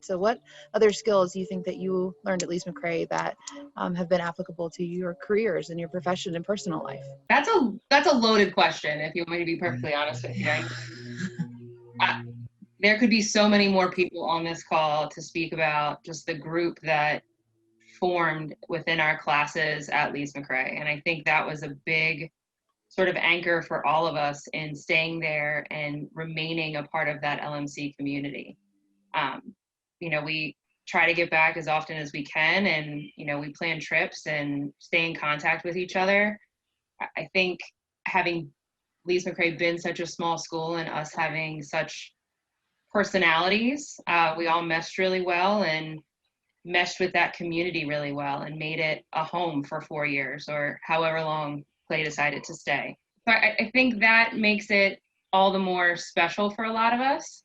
So what other skills do you think that you learned at Lees-McRae that have been applicable to your careers and your profession and personal life? That's a loaded question, if you want me to be perfectly honest with you. There could be so many more people on this call to speak about just the group that formed within our classes at Lees-McRae. And I think that was a big sort of anchor for all of us in staying there and remaining a part of that LMC community. We try to get back as often as we can, and, we plan trips and stay in contact with each other. I think having Lees-McRae been such a small school and us having such personalities, we all meshed really well and meshed with that community really well and made it a home for 4 years or however long Clay decided to stay. So I think that makes it all the more special for a lot of us,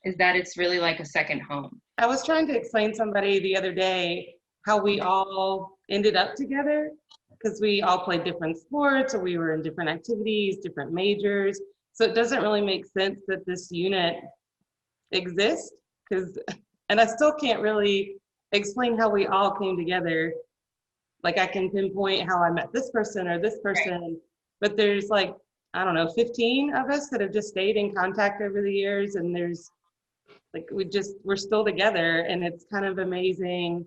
is that it's really like a second home. I was trying to explain to somebody the other day how we all ended up together, because we all played different sports or we were in different activities, different majors. So it doesn't really make sense that this unit exists, and I still can't really explain how we all came together. Like, I can pinpoint how I met this person or this person, right, but there's 15 of us that have just stayed in contact over the years, and there's we're still together. And it's kind of amazing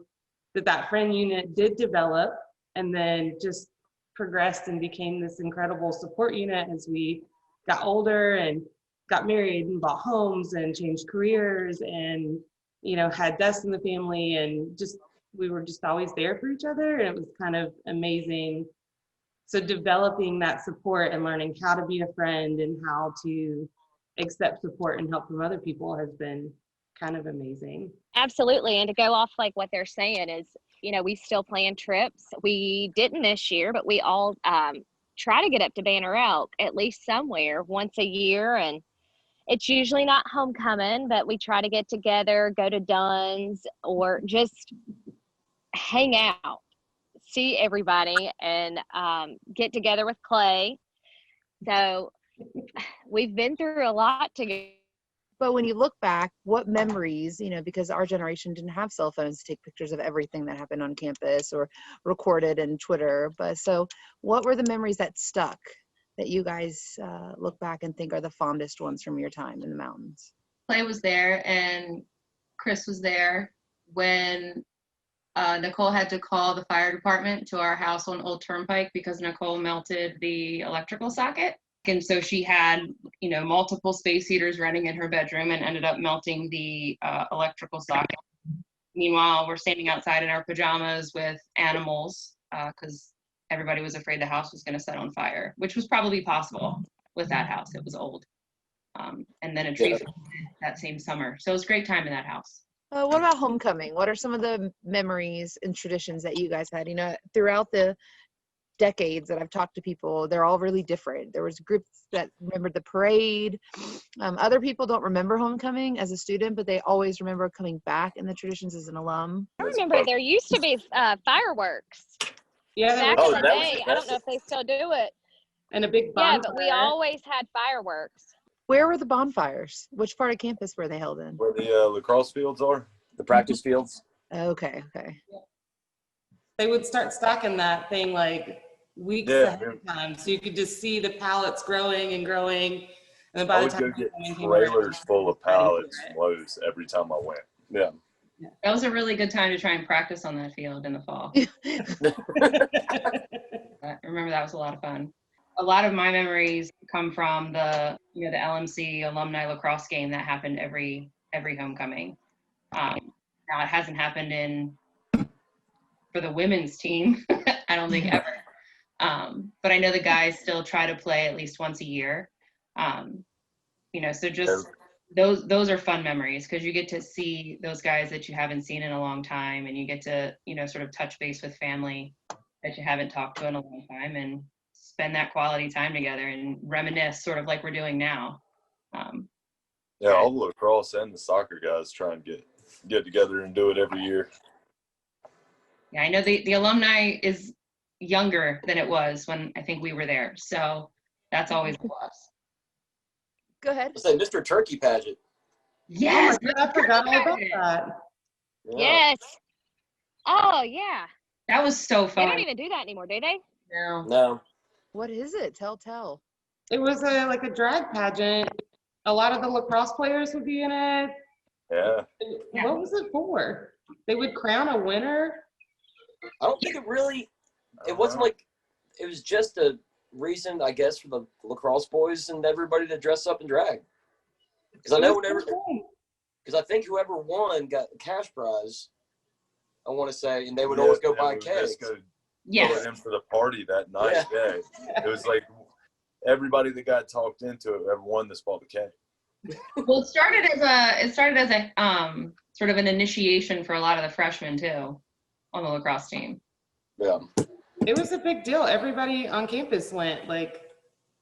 that friend unit did develop and then just progressed and became this incredible support unit as we got older and got married and bought homes and changed careers and, had deaths in the family, and we were just always there for each other. And it was kind of amazing. So developing that support and learning how to be a friend and how to accept support and help from other people has been kind of amazing. Absolutely. And to go off what they're saying is, we still plan trips. We didn't this year, but we all try to get up to Banner Elk at least somewhere once a year. And it's usually not homecoming, but we try to get together, go to Dunn's, or just hang out, see everybody, and get together with Clay. So we've been through a lot together. But when you look back, what memories, because our generation didn't have cell phones to take pictures of everything that happened on campus or recorded in Twitter. But so what were the memories that stuck that you guys look back and think are the fondest ones from your time in the mountains? Clay was there and Chris was there when Nicole had to call the fire department to our house on Old Turnpike because Nicole melted the electrical socket. And so she had, multiple space heaters running in her bedroom and ended up melting the electrical socket. Meanwhile, we're standing outside in our pajamas with animals because everybody was afraid the house was going to set on fire, which was probably possible with that house. It was old. And then a tree fell that same summer. So it was a great time in that house. What about homecoming? What are some of the memories and traditions that you guys had? Throughout the decades that I've talked to people, they're all really different. There was groups that remembered the parade. Other people don't remember homecoming as a student, but they always remember coming back in the traditions as an alum. I remember there used to be fireworks. Yeah, back in the day. I don't know if they still do it. And a big bonfire. Yeah, but we always had fireworks. Where were the bonfires? Which part of campus were they held in? Where the lacrosse fields are, the practice fields. Okay. They would start stocking that thing weeks ahead of time, so you could just see the pallets growing and growing. And then by the time I would go get trailers full of pallets from Lowe's every time I went. Yeah. That was a really good time to try and practice on that field in the fall. I remember that was a lot of fun. A lot of my memories come from the LMC alumni lacrosse game that happened every homecoming. Now it hasn't happened for the women's team, I don't think ever. But I know the guys still try to play at least once a year. So just those are fun memories because you get to see those guys that you haven't seen in a long time, and you get to, sort of touch base with family that you haven't talked to in a long time and spend that quality time together and reminisce sort of like we're doing now. All the lacrosse and the soccer guys try and get together and do it every year. Yeah, I know the alumni is younger than it was when I think we were there. So that's always a plus. Go ahead. Say Mr. Turkey Pageant. Yes. Oh my God, I forgot all about that. Yeah. Yes. Oh yeah. That was so They don't fun. even do that anymore, do they? No. No. What is it? Tell. It was like a drag pageant. A lot of the lacrosse players would be in it. Yeah. Yeah. What was it for? They would crown a winner. I don't think it wasn't like, it was just a reason, I guess, for the lacrosse boys and everybody to dress up and drag. Because I know because I think whoever won got the cash prize, I want to say, and they would always go buy kegs. Yes. Go in for the party that night. Yeah. It was like everybody that got talked into it ever won this bought the cake. Well, it started as a sort of an initiation for a lot of the freshmen too on the lacrosse team. Yeah. It was a big deal. Everybody on campus went. Like,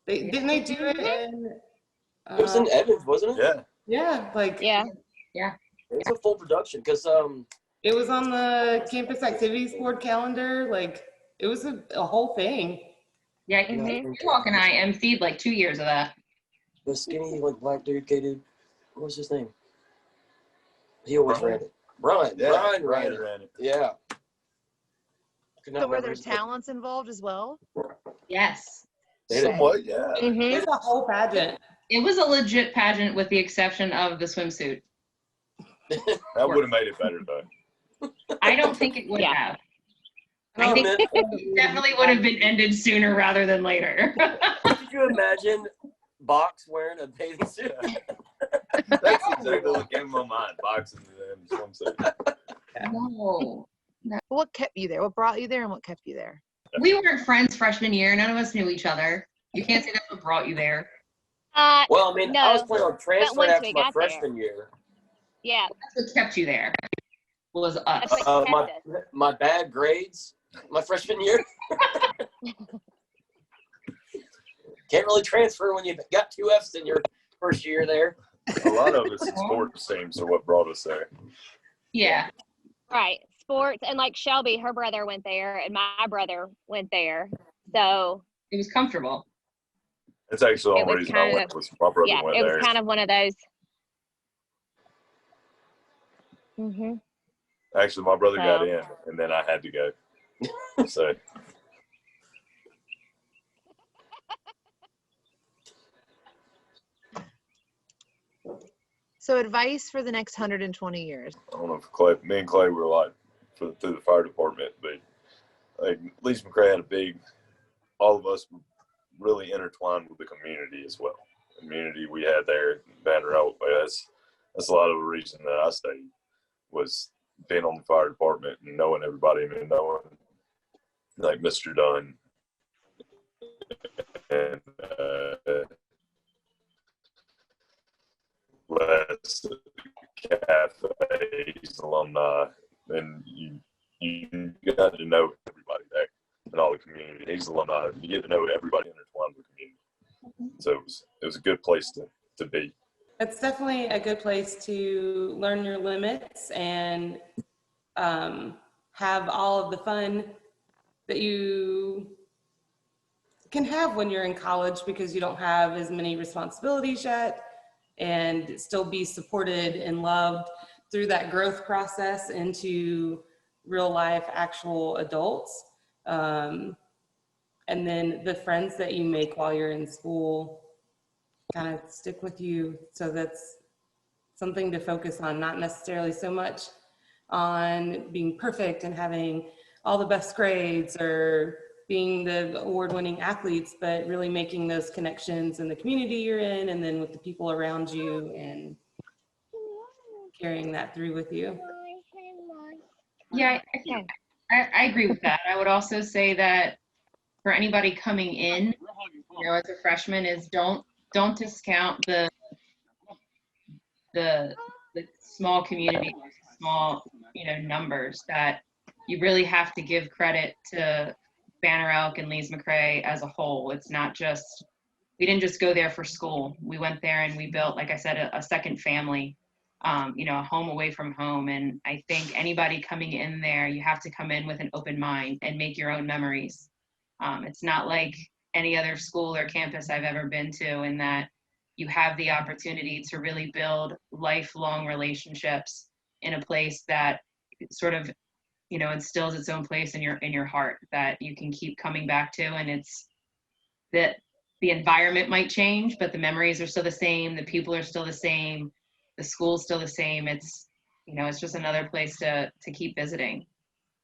didn't they do it in? It was in Evans, wasn't it? Yeah. Yeah, like Yeah. It was a full production because it was on the campus activities board calendar. Like, it was a whole thing. Yeah, Mhm. Walk and I emceed like 2 years of that. the skinny like black dude, gay dude, what was his name? He always ran it. Brian. Yeah. Brian ran it. ran it. Yeah. Could not So were remember there his name. talents involved as well? Yes. They did. Somewhat, yeah. It Mhm. was a whole pageant. It was a legit pageant with the exception of the swimsuit. That would have made it better though. I don't think it would Yeah. have. I think it definitely would have been ended sooner rather than later. Could you imagine Box wearing a bathing suit? That's exactly what came to my mind. Boxing and swimsuit. No. What kept you there? What brought you there and what kept you there? We weren't friends freshman year. None of us knew each other. You can't say that's what brought you there. Well, I mean, No, I was planning on transferring once after we my got there. freshman year. Yeah. That's what kept you there. Was us. That's what kept us. My bad grades my freshman year. Can't really transfer when you got 2 Fs in your first year there. A lot of it's sports teams are what brought us there. Yeah. Right. Sports, and like Shelby, her brother went there, and my brother went there. So It was comfortable. It's actually the It only was reason I went was my brother yeah, went it was there. kind of one of those. Mhm. Actually, my brother got So- in, and then I had to go. So So advice for the next 120 years. I don't know if me and Clay were like through the fire department, but like Lees-McRae had a big. All of us were really intertwined with the community as well. The community we had there in Banner Elk. That's a lot of the reason that I stayed was being on the fire department and knowing everybody and knowing like Mr. Dunn and Les Cafe's alumni, and you got to know everybody there and all the community. He's alumni. You get to know everybody intertwined with the community. So it was a good place to be. It's definitely a good place to learn your limits and have all of the fun that you can have when you're in college because you don't have as many responsibilities yet, and still be supported and loved through that growth process into real life actual adults. And then the friends that you make while you're in school kind of stick with you. So that's something to focus on, not necessarily so much on being perfect and having all the best grades or being the award-winning athletes, but really making those connections in the community you're in and then with the people around you and carrying that through with you. Yeah, I agree with that. I would also say that for anybody coming in, as a freshman, is don't discount the small community, small numbers. That you really have to give credit to Banner Elk and Lees-McRae as a whole. It's not just, we didn't just go there for school. We went there and we built, like I said, a second family, a home away from home. And I think anybody coming in there, you have to come in with an open mind and make your own memories. It's not like any other school or campus I've ever been to in that you have the opportunity to really build lifelong relationships in a place that sort of, you know, instills its own place in your heart that you can keep coming back to. And it's that the environment might change, but the memories are still the same. The people are still the same. The school's still the same. It's, you know, it's just another place to keep visiting.